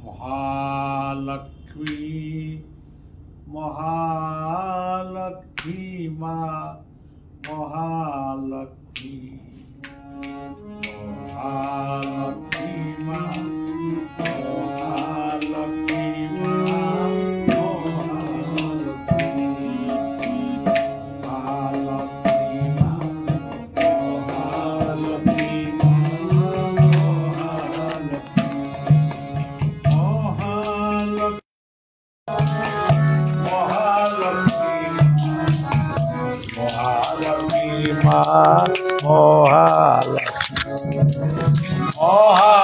महालक्ष्मी महालक्ष्मी माँ महालक्ष्मी महालक्ष्मी माँ महालक्ष्मी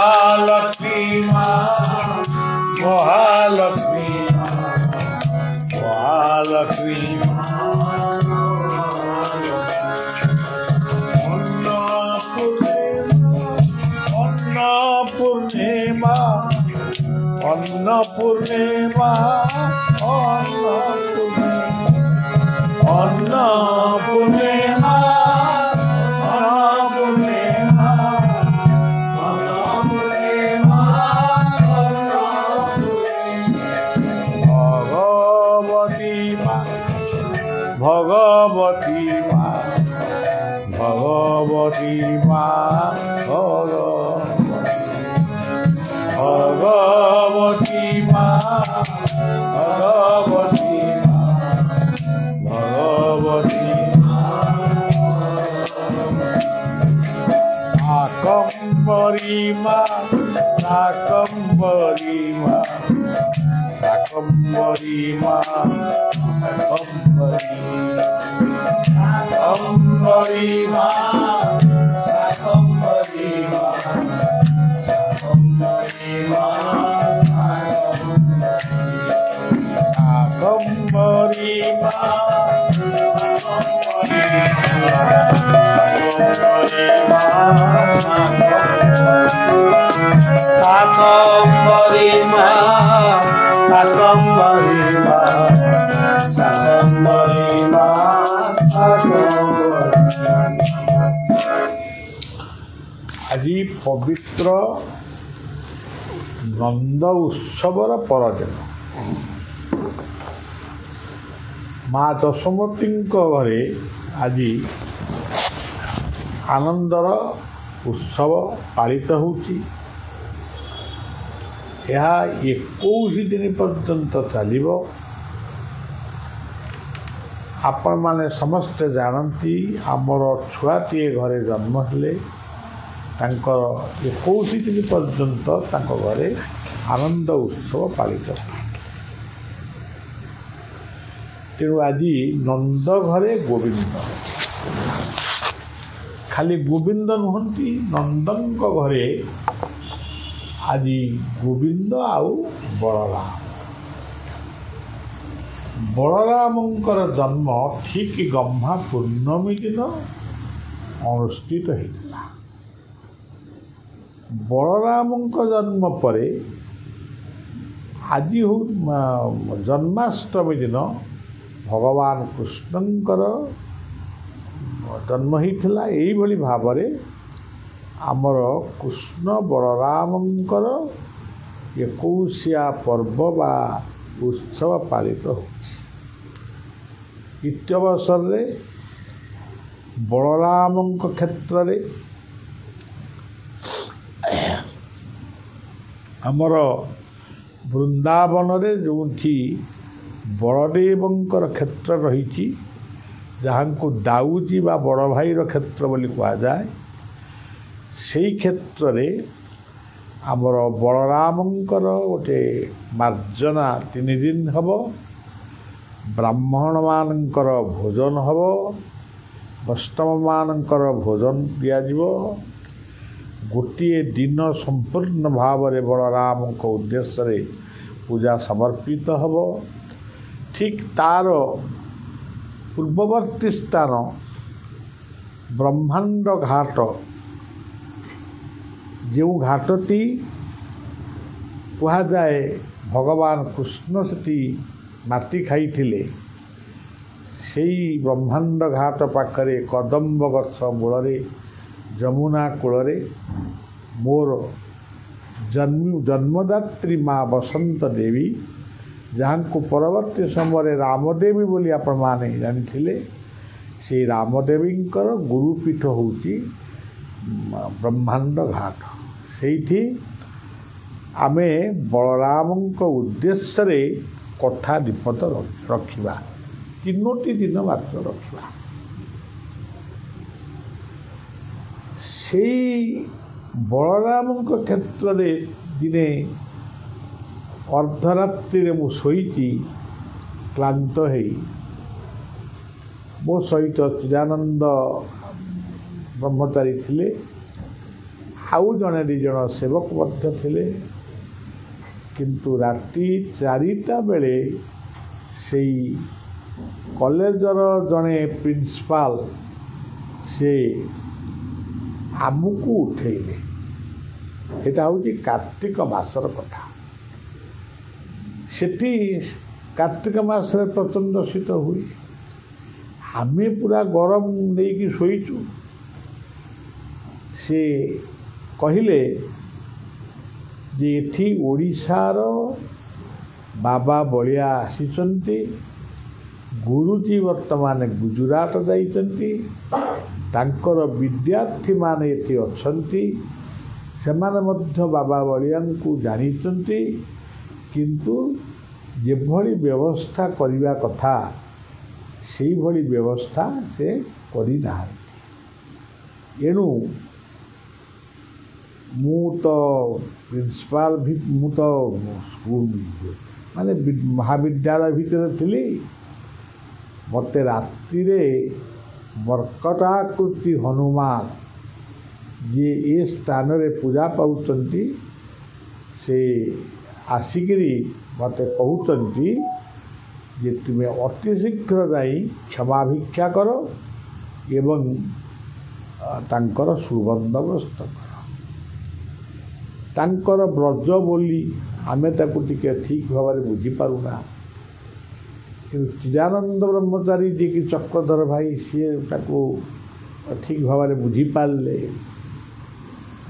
महालक्ष्मी महालक्ष्मी महालक्ष्मी अन्नपूर्णिमा अन्नपूर्णिमा अन्नपूर्णिमा भगवती माँ भगवती माँ भगवती माँ भगवती माँ भगवती शाकम्भरी माँ शाकम्भरी माँ शाकम्भरी माँ शाकम्भरी माँ शाकम्भरी माँ शाकम्भरी माँ शाकम्भरी माँ शाकम्भरी माँ शाकम्भरी माँ शाकम्भरी माँ আজি पवित्र नंद उत्सवर परदिन माँ दशमती घरे आज आनंदर उत्सव पालित होउची। यह 21 दिन पर्यंत चलिबो। आपण माने समस्ते जानती आमर छुआटीए घरे जन्म हेले तांकर 21 दिन पर्यंत तांको घरे आनंद उत्सव पालित। तेणु आज नंद घरे गोविंद खाली गोविंद नुहंती नंदन घरे आज गोविंद आउ बलराम बलरामंकर जन्म ठीक गम्हा पूर्णमी दिन अनुष्ठित होता। बलरामंक जन्म परे आज जन्माष्टमी दिन भगवान कृष्णंकर जन्म होता। यही भाव आमर कृष्ण बलरामंकर 21 पर्व बा उत्सव पालित हो। इत्यवसर बलरामंक क्षेत्र रे आमर वृंदावन रे जोठी बलदेवंकर क्षेत्र रही जहाँ को दाऊजी बा बड़ भाई क्षेत्र बोली कहा जाए से क्षेत्र रे आमर बलरामंकर गोटे मार्जना 3 दिन हब ब्राह्मण मानकर भोजन हब वैष्णव मानकर भोजन दियाजिवो। गोटे दिन संपूर्ण भाव में बलराम को उद्देश्य रे पूजा समर्पित हब। ठीक तार पूर्ववर्ती स्थान ब्रह्मांड घाट जो घाटटी कहा जाए भगवान कृष्ण सेठी माटी खाई से ब्रह्मांड घाट पाखरे कदम्ब गछ मूल जमुना कूल मोर जन्मदात्री माँ बसंत देवी जहाँ को परवर्ती समय रामदेवी बोली आपण माने जानी से रामदेवी गुरुपीठ होची ब्रह्मांड घाट से आमे बलराम उद्देश्य कथा दीपत रखा 3 दिन मात्र रखा से बलराम क्षेत्र में दिने अर्धरात्रि मु शोची क्लांत है मो सहित चिदानंद ब्रह्मचारी थिले आउ जने 2 जन सेवक मध्य थिले किंतु राति 4टा बेले से कॉलेजर जने प्रिंसिपाल से आमको उठेले एटा हूँ कार्तिक मासर कथा सेठी कार्तिक मासरे प्रचंड शीत हुए आमे पूरा गरम नहीं शोचु से कहले जे एठी ओडिशार बाबा बलिया आसीचंती गुरुजी वर्तमान गुजरात जाइचंती तांकर विद्यार्थी माने एठी अछंती सेमाने मध्य बाबा बलिया को जानिचंती किंतु जे भली व्यवस्था करिवा कथा से भली व्यवस्था से करि ना एणु मु तो प्रिंसिपाल भी मु तो स्कूल माने महाविद्यालय भीतर थी मते रात्रि रे मर्कटाकृति हनुमान ये ए स्थान रे पूजा पाउचंती से आसिकी मत कहते जे तुम्हें अति शीघ्र जाई क्षमा भिक्षा कर एवं तांकर सुबंदोबस्त कर तांकर ब्रज बोली आमे ताकू टिके ठीक भाव में बुझीपारूना कि चिदानंद ब्रह्मचारी जी की चक्रधर भाई सी ताकू ठीक भाव में बुझीपारे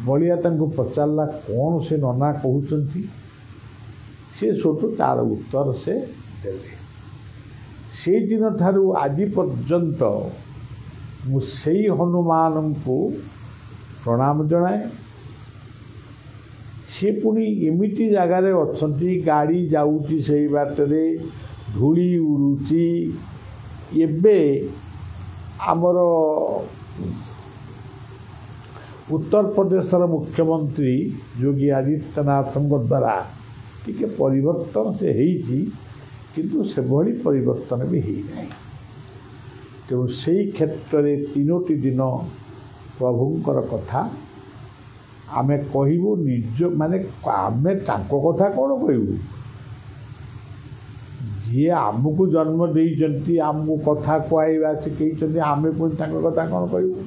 बलिया तांको पचारला कौन से नना कहते से सोटू तार उत्तर से देले से दिन ठारू आज पर्यंत मुझे हनुमान को प्रणाम जनाए सी पुणी एमिटी जगार अच्छा गाड़ी जाऊँगी से बाटरे धूली उड़ूची एबे आमर उत्तर प्रदेशर मुख्यमंत्री योगी आदित्यनाथ द्वारा टिके परिवर्तन से होती किंतु से भली परिवर्तन भी होना तेणु से क्षेत्र में 3 दिन प्रभुंकर कथा आमे कहबू निज माने आमे तांको कथा कौन कहबू जी आमको जन्म देइचंती आमको कथा कहवा शिखई आमे पुणी तांको कथा कौन कहबू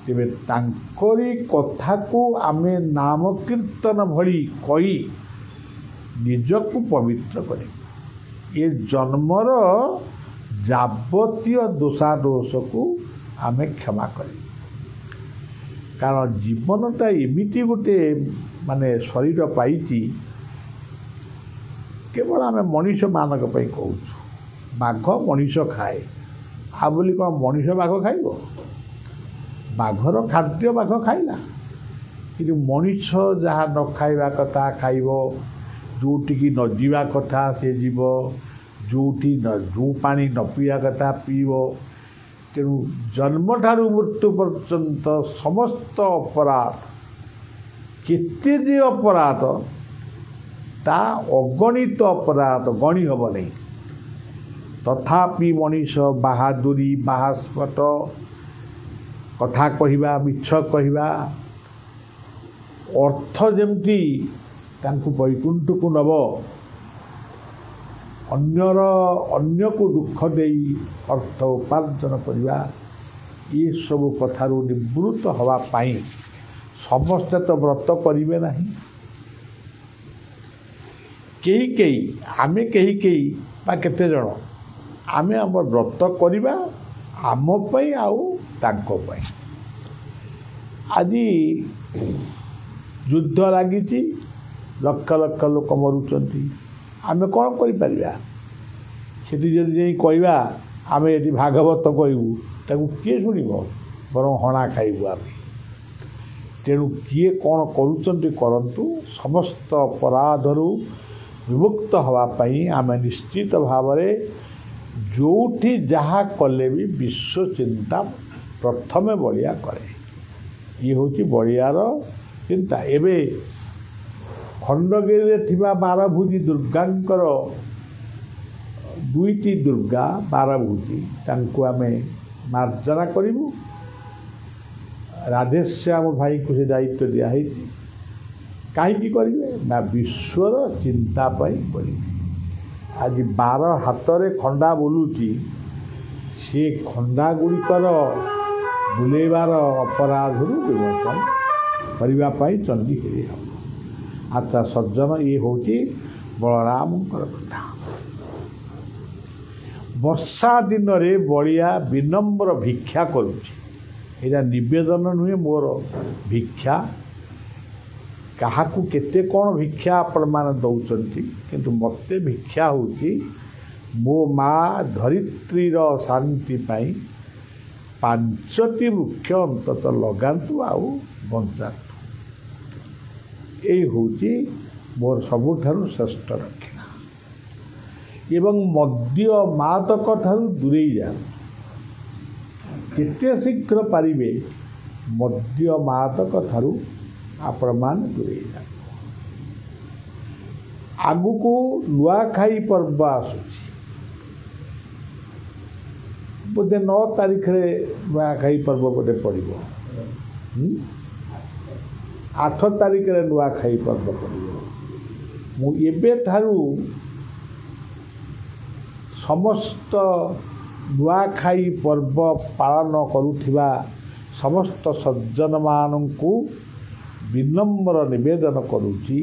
तेरे तांकरी कथा को आमे नाम कीर्तन भली कही निजको पवित्र करे ये जन्मर जावतीय दोषादोष को आमे क्षमा करें कारण जीवनटा एमिटी गोटे माने शरीर पाई केवल आम मनीष मानक कहूँ बाघ मनीष खाए आ बोली कौन मनीष बाघ खाइब बाघर खाद्य बाघ खाइला कि मनीष जहाँ न खाइबा कथा खाइब जोटिकी न जीवा कथा से जीव जोटी न जो पानी न पीवा कथा पीब तेणु जन्म ठारू मृत्यु पर्यंत समस्त अपराध केते जे अपराध ता अगणित अपराध गणी हम नहीं तथापि मनीष बाहादुरी बाहास्पट कथा कहवा मिछ कहवा अर्थ जमती तांकु वैकुंठ को नब अन्य को दुख दे अर्थ उपार्जन करवा ये सब कथारू निवृत्त हवापाई समस्ते तो व्रत करेंगे ना कई आमे कई केते जन आमे आम व्रत करवा आम आज ଯୁଦ୍ଧ ଲାଗିଛି, ଲକ୍ଷ ଲକ୍ଷ ଲୋକ ମରୁଛନ୍ତି, ଆମେ କ'ଣ କରିପାରିବା? ସେଠି ଯଦି ଯାଇ କହିବା ଆମେ ଏଠି ଭାଗବତ କହିବୁ, ତାକୁ କିଏ ଶୁଣିବ? ବରଂ ହଣା ଖାଇବୁ ଆମେ। ତେଣୁ କିଏ କ'ଣ କରୁଛନ୍ତି କରନ୍ତୁ, ସମସ୍ତ ଅପରାଧରୁ ବିମୁକ୍ତ ହେବା ପାଇଁ ଆମେ ନିଶ୍ଚିତ ଭାବରେ ଯେଉଁଠି ଯାହା କଲେ ବି ବିଶ୍ୱ ଚିନ୍ତା ପ୍ରଥମେ ବଳିଆ କରେ। ଇଏ ହେଉଛି ବଳିଆର ଚିନ୍ତା। ଏବେ ଖଣ୍ଡଗିରିରେ ଥିବା ବାରଭୁଜି ଦୁର୍ଗାଙ୍କର ଦୁଇଟି ଦୁର୍ଗା ବାରଭୁଜି, ତାଙ୍କୁ ଆମେ ମାର୍ଜନା କରିବୁ। ରାଧେଶ୍ୟାମ ଭାଇଙ୍କୁ ସେ ଦାୟିତ୍ୱ ଦିଆହେଇଛି। କାହିଁକି କରିବେ ନା ବିଶ୍ୱର ଚିନ୍ତା ପାଇଁ କରିବେ। ଆଜି 12 ହାତରେ ଖଣ୍ଡା ବୁଲୁଛି, ସେ ଖଣ୍ଡା ଗୁଡ଼ିକର ବୁଲେଇବାର ଅପରାଧରୁ ବିମୋଚନ କରିବା ପାଇଁ ଚଣ୍ଡୀଗିରି ହେବ। ଆଚ୍ଛା ସଜ୍ଜନ, ଇଏ ହେଉଛି ବଳରାମଙ୍କର କଥା। ବର୍ଷା ଦିନରେ ବଳିଆ ବିନମ୍ର ଭିକ୍ଷା କରୁଛି। ଏଇଟା ନିବେଦନ ନୁହେଁ, ମୋର ଭିକ୍ଷା। କାହାକୁ କେତେ କ'ଣ ଭିକ୍ଷା ଆପଣମାନେ ଦେଉଛନ୍ତି, କିନ୍ତୁ ମୋତେ ଭିକ୍ଷା ହେଉଛି ମୋ ମା ଧରିତ୍ରୀର ଶାନ୍ତି ପାଇଁ 5ଟି ବୃକ୍ଷ ଅନ୍ତତଃ ଲଗାନ୍ତୁ ଆଉ ବଞ୍ଚାନ୍ତୁ। ଏଇ ହେଉଛି ମୋର ସବୁଠାରୁ ଶ୍ରେଷ୍ଠ ଦକ୍ଷିଣା। ଏବଂ ମଦ୍ୟ ମାଦକ ଠାରୁ ଦୂରେଇ ଯାଆନ୍ତୁ। ଯେତେ ଶୀଘ୍ର ପାରିବେ ମଦ୍ୟ ମାଦକ ଠାରୁ ଆପଣମାନେ ଦୂରେଇ ଯାଆନ୍ତୁ। ଆଗକୁ ନୂଆଖାଇ ପର୍ବ ଆସୁଛି। ବୋଧେ 9 ତାରିଖରେ ନୂଆଖାଇ ପର୍ବ ବୋଧେ ପଡ଼ିବ। 8 ତାରିଖରେ ନୂଆଖାଇ ପର୍ବ ପଡ଼ିବ। ମୁଁ ଏବେଠାରୁ ସମସ୍ତ ନୂଆଖାଇ ପର୍ବ ପାଳନ କରୁଥିବା ସମସ୍ତ ସଜ୍ଜନମାନଙ୍କୁ ବିନମ୍ର ନିବେଦନ କରୁଛି,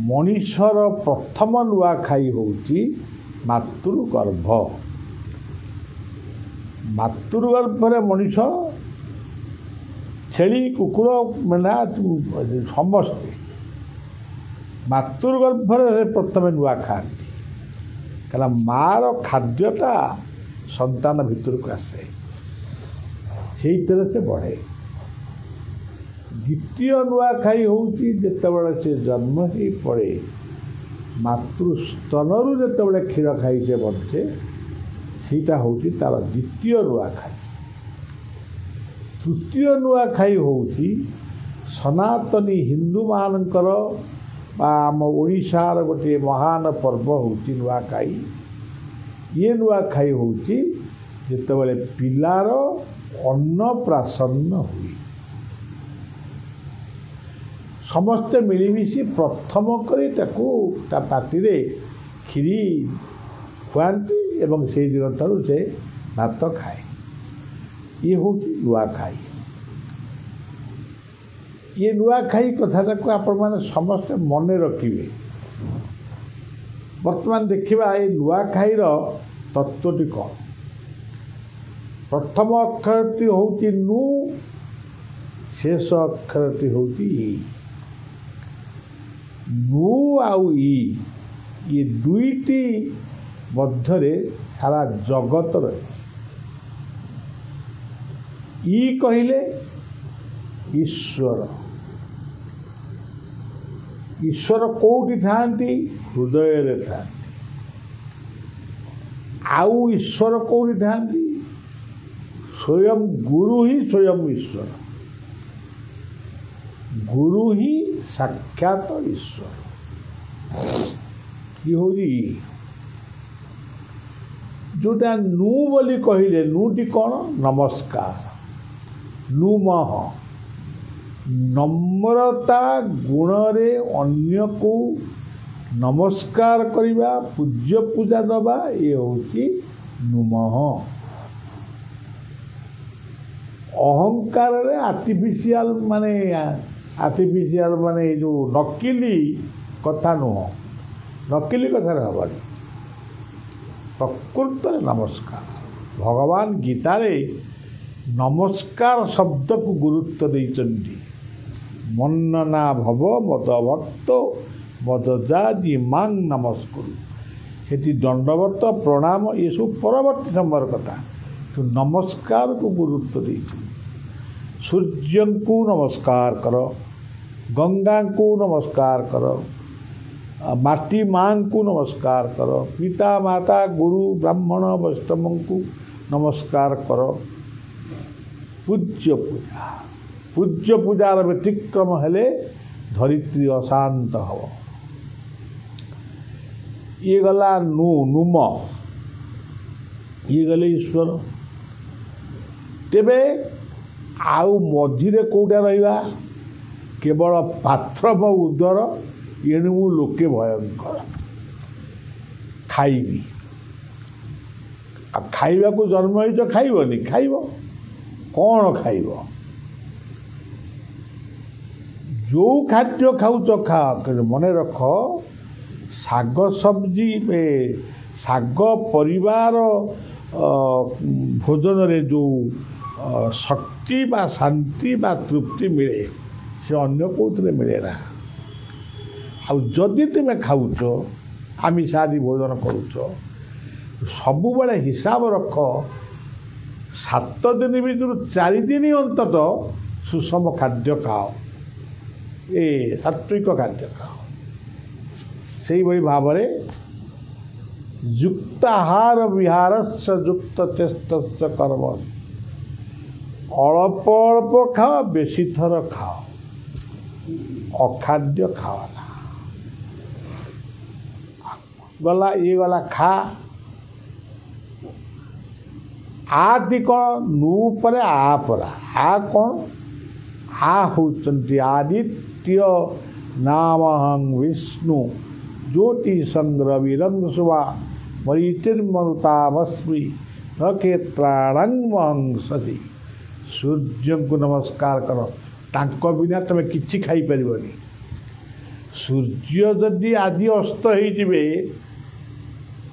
ମଣିଷର ପ୍ରଥମ ନୂଆଖାଇ ହେଉଛି ମାତୃଗର୍ଭ। ମାତୃଗର୍ଭରେ ମଣିଷ, ଛେଳି, କୁକୁର, ମେଣ୍ଢା ସମସ୍ତେ ମାତୃଗର୍ଭରେ ପ୍ରଥମେ ନୂଆ ଖାଆନ୍ତି। କାରଣ ମାଆର ଖାଦ୍ୟଟା ସନ୍ତାନ ଭିତରକୁ ଆସେ, ସେଇଥିରେ ସେ ବଢ଼େ। ଦ୍ୱିତୀୟ ନୂଆଖାଇ ହେଉଛି ଯେତେବେଳେ ସେ ଜନ୍ମ ହେଇ ପଡ଼େ, ମାତୃସ୍ତନରୁ ଯେତେବେଳେ କ୍ଷୀର ଖାଇ ସେ ବଞ୍ଚେ, ସେଇଟା ହେଉଛି ତା'ର ଦ୍ୱିତୀୟ ନୂଆଖାଇ। ତୃତୀୟ ନୂଆଖାଇ ହେଉଛି ସନାତନୀ ହିନ୍ଦୁମାନଙ୍କର ବା ଆମ ଓଡ଼ିଶାର ଗୋଟିଏ ମହାନ ପର୍ବ ହେଉଛି ନୂଆଖାଇ। ଇଏ ନୂଆଖାଇ ହେଉଛି ଯେତେବେଳେ ପିଲାର ଅନ୍ନପ୍ରାଶନ ହୁଏ। ସମସ୍ତେ ମିଳିମିଶି ପ୍ରଥମ କରି ତାକୁ ତା ପାଟିରେ କ୍ଷୀରି ଖୁଆନ୍ତି ଏବଂ ସେଇ ଦିନ ଠାରୁ ସେ ଭାତ ଖାଏ। ଇଏ ହେଉଛି ନୂଆଖାଇ। ଇଏ ନୂଆଖାଇ କଥାଟାକୁ ଆପଣମାନେ ସମସ୍ତେ ମନେ ରଖିବେ। ବର୍ତ୍ତମାନ ଦେଖିବା ଏ ନୂଆଖାଇର ତତ୍ତ୍ୱଟି କ'ଣ। ପ୍ରଥମ ଅକ୍ଷରଟି ହେଉଛି ନୁ, ଶେଷ ଅକ୍ଷରଟି ହେଉଛି ଇ। ନୁ ଆଉ ଇ, ଇଏ ଦୁଇଟି ମଧ୍ୟରେ ସାରା ଜଗତ ରହିଛି। ଇ କହିଲେ ଈଶ୍ୱର। ଈଶ୍ୱର କେଉଁଠି ଥାଆନ୍ତି? ହୃଦୟରେ ଥାଆନ୍ତି। ଆଉ ଈଶ୍ୱର କେଉଁଠି ଥାଆନ୍ତି? ସ୍ୱୟଂ ଗୁରୁ ହିଁ ସ୍ୱୟଂ ଈଶ୍ୱର। ଗୁରୁ ହିଁ ସାକ୍ଷାତ ଈଶ୍ୱର। ଇଏ ହେଉଛି ଯେଉଁଟା ନୁ ବୋଲି କହିଲେ, ନୁଟି କ'ଣ? ନମସ୍କାର। ନୁମଃ, ନମ୍ରତା ଗୁଣରେ ଅନ୍ୟକୁ ନମସ୍କାର କରିବା, ପୂଜ୍ୟ ପୂଜା ଦେବା, ଇଏ ହେଉଛି ନୁମଃ। ଅହଙ୍କାରରେ ଆର୍ଟିଫିସିଆଲ ମାନେ ଏଇ ଯେଉଁ ନକିଲି କଥା ନୁହଁ, ନକିଲି କଥାରେ ହେବନି। ପ୍ରକୃତରେ ନମସ୍କାର। ଭଗବାନ ଗୀତାରେ ନମସ୍କାର ଶବ୍ଦକୁ ଗୁରୁତ୍ୱ ଦେଇଛନ୍ତି। মন্ননা ভব মদ ভক্ত মদজাদি মাং নমস্কুরু। সেটি দণ্ডবত প্রণাম ଏସବୁ ପରବର୍ତ୍ତୀ ସମୟର କଥା। କିନ୍ତୁ ନମସ୍କାରକୁ ଗୁରୁତ୍ୱ ଦେଇଛି। ସୂର୍ଯ୍ୟଙ୍କୁ ନମସ୍କାର କର, ଗଙ୍ଗାଙ୍କୁ ନମସ୍କାର କର, ମାଟି ମାଙ୍କୁ ନମସ୍କାର କର, ପିତା ମାତା ଗୁରୁ ବ୍ରାହ୍ମଣ ବୈଷ୍ଣବଙ୍କୁ ନମସ୍କାର କର। ପୂଜ୍ୟ ପୂଜା, ପୂଜ୍ୟ ପୂଜାର ବ୍ୟତିକ୍ରମ ହେଲେ ଧରିତ୍ରୀ ଅଶାନ୍ତ ହେବ। ଇଏ ଗଲା ନୁମ, ଇଏ ଗଲେ ଈଶ୍ୱର। ତେବେ ଆଉ ମଝିରେ କେଉଁଟା ରହିବା? କେବଳ ପାତ୍ର ମୋ ଉଦର, ଏଣୁ ମୁଁ ଲୋକେ ଭୟଙ୍କର। ଖାଇବି, ଆଉ ଖାଇବାକୁ ଜନ୍ମ ହେଇଛ, ଖାଇବନି? ଖାଇବ। କ'ଣ ଖାଇବ? ଯେଉଁ ଖାଦ୍ୟ ଖାଉଛ ଖାଅ, କିନ୍ତୁ ମନେ ରଖ ଶାଗ ସବଜି ଶାଗ ପରିବାର ଭୋଜନରେ ଯେଉଁ ଶକ୍ତି ବା ଶାନ୍ତି ବା ତୃପ୍ତି ମିଳେ ସେ ଅନ୍ୟ କେଉଁଥିରେ ମିଳେ ନା। ଆଉ ଯଦି ତୁମେ ଖାଉଛ ଆମିଷାଦି ଭୋଜନ କରୁଛ, ସବୁବେଳେ ହିସାବ ରଖ 7 ଦିନ ଭିତରୁ 4 ଦିନ ଅନ୍ତତଃ ସୁଷମ ଖାଦ୍ୟ ଖାଅ, ସାତ୍ଵିକ ଖାଦ୍ୟ ଖାଅ। ସେଇଭଳି ଭାବରେ ଯୁକ୍ତାହାର ବିହାରସ୍ୟ ଯୁକ୍ତ ଚେଷ୍ଟସ୍ୟ କର୍ମ। ଅଳ୍ପ ଅଳ୍ପ ଖାଅ, ବେଶୀ ଥର ଖାଅ, ଅଖାଦ୍ୟ ଖାଅ ନା। ଗଲା, ଇଏ ଗଲା ଖା। ଆଦି କ'ଣ? ନୁ ପରେ ଆ ପରା। ଆ କ'ଣ? ଆ ହେଉଛନ୍ତି ଆଦିତ୍ୟ ନାମହଂ ବିଷ୍ଣୁ ଜ୍ୟୋତି ସଂଗ୍ରବିରଂ ଶୁଭା ମରିଚିର୍ମରୁତାମସ୍ମି ନକ୍ଷେତ୍ରାଣଂ ମହଂସତି। ସୂର୍ଯ୍ୟଙ୍କୁ ନମସ୍କାର କର, ତାଙ୍କ ବିନା ତୁମେ କିଛି ଖାଇପାରିବନି। ସୂର୍ଯ୍ୟ ଯଦି ଆଜି ଅସ୍ତ ହେଇଯିବେ,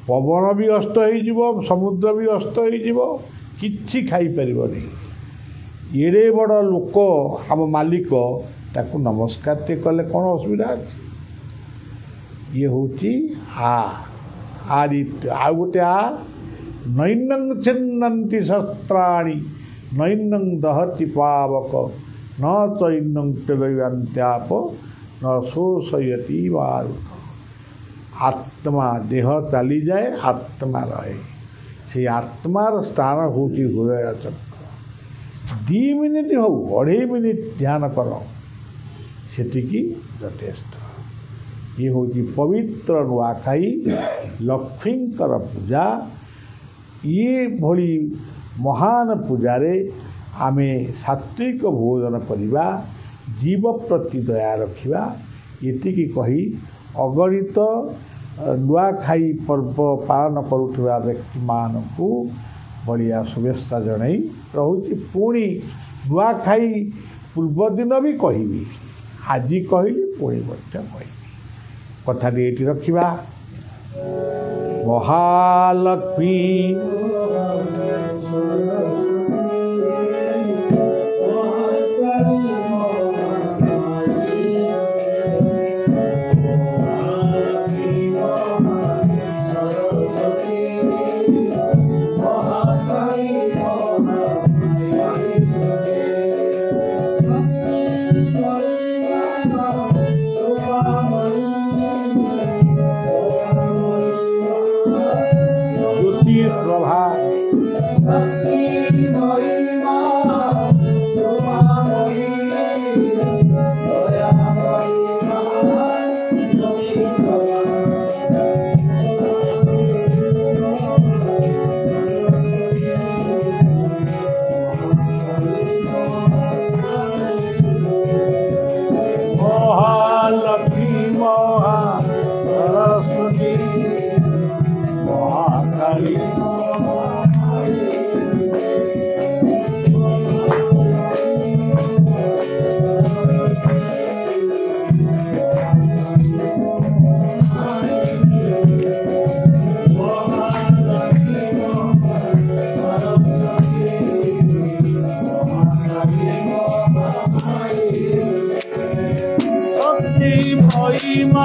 ପବନ ବି ଅସ୍ତ ହେଇଯିବ, ସମୁଦ୍ର ବି ଅସ୍ତ ହେଇଯିବ, କିଛି ଖାଇପାରିବନି। ଏଡ଼େ ବଡ଼ ଲୋକ ଆମ ମାଲିକ, ତାକୁ ନମସ୍କାରଟେ କଲେ କ'ଣ ଅସୁବିଧା ଅଛି? ଇଏ ହେଉଛି ଆଦିତ୍ୟ। ଆଉ ଗୋଟେ ନୈନଂ ଛିନ୍ନନ୍ତି ଶସ୍ତ୍ରାଣି ନୈନଂ ଦହତି ପାବକ ନ ଚୈନଂ ଚୈବାନ୍ତ୍ୟାପ ନ ଶୋଷୟତି ବାରୁଦ। ଆତ୍ମା, ଦେହ ଚାଲିଯାଏ, ଆତ୍ମା ରହେ। ସେଇ ଆତ୍ମାର ସ୍ଥାନ ହେଉଛି ହୃଦୟ ଚକ୍ର। 2 ମିନିଟ୍ ହଉ, 2.5 ମିନିଟ୍ ଧ୍ୟାନ କର, ସେତିକି ଯଥେଷ୍ଟ। ଇଏ ହେଉଛି ପବିତ୍ର ନୂଆଖାଇ, ଲକ୍ଷ୍ମୀଙ୍କର ପୂଜା। ଇଏ ଭଳି ମହାନ ପୂଜାରେ ଆମେ ସାତ୍ଵିକ ଭୋଜନ କରିବା, ଜୀବ ପ୍ରତି ଦୟା ରଖିବା। ଏତିକି କହି ଅଗଣିତ ନୂଆଖାଇ ପର୍ବ ପାଳନ କରୁଥିବା ବ୍ୟକ୍ତିମାନଙ୍କୁ ବଢ଼ିଆ ଶୁଭେଚ୍ଛା ଜଣାଇ ରହୁଛି। ପୁଣି ନୂଆଖାଇ ପୂର୍ବଦିନ ବି କହିବି, ଆଜି କହିଲି, ପୁଣି ମଧ୍ୟ କହିବି। କଥାଟି ଏଇଠି ରଖିବା। ମହାଲକ୍ଷ୍ମୀ মহিমা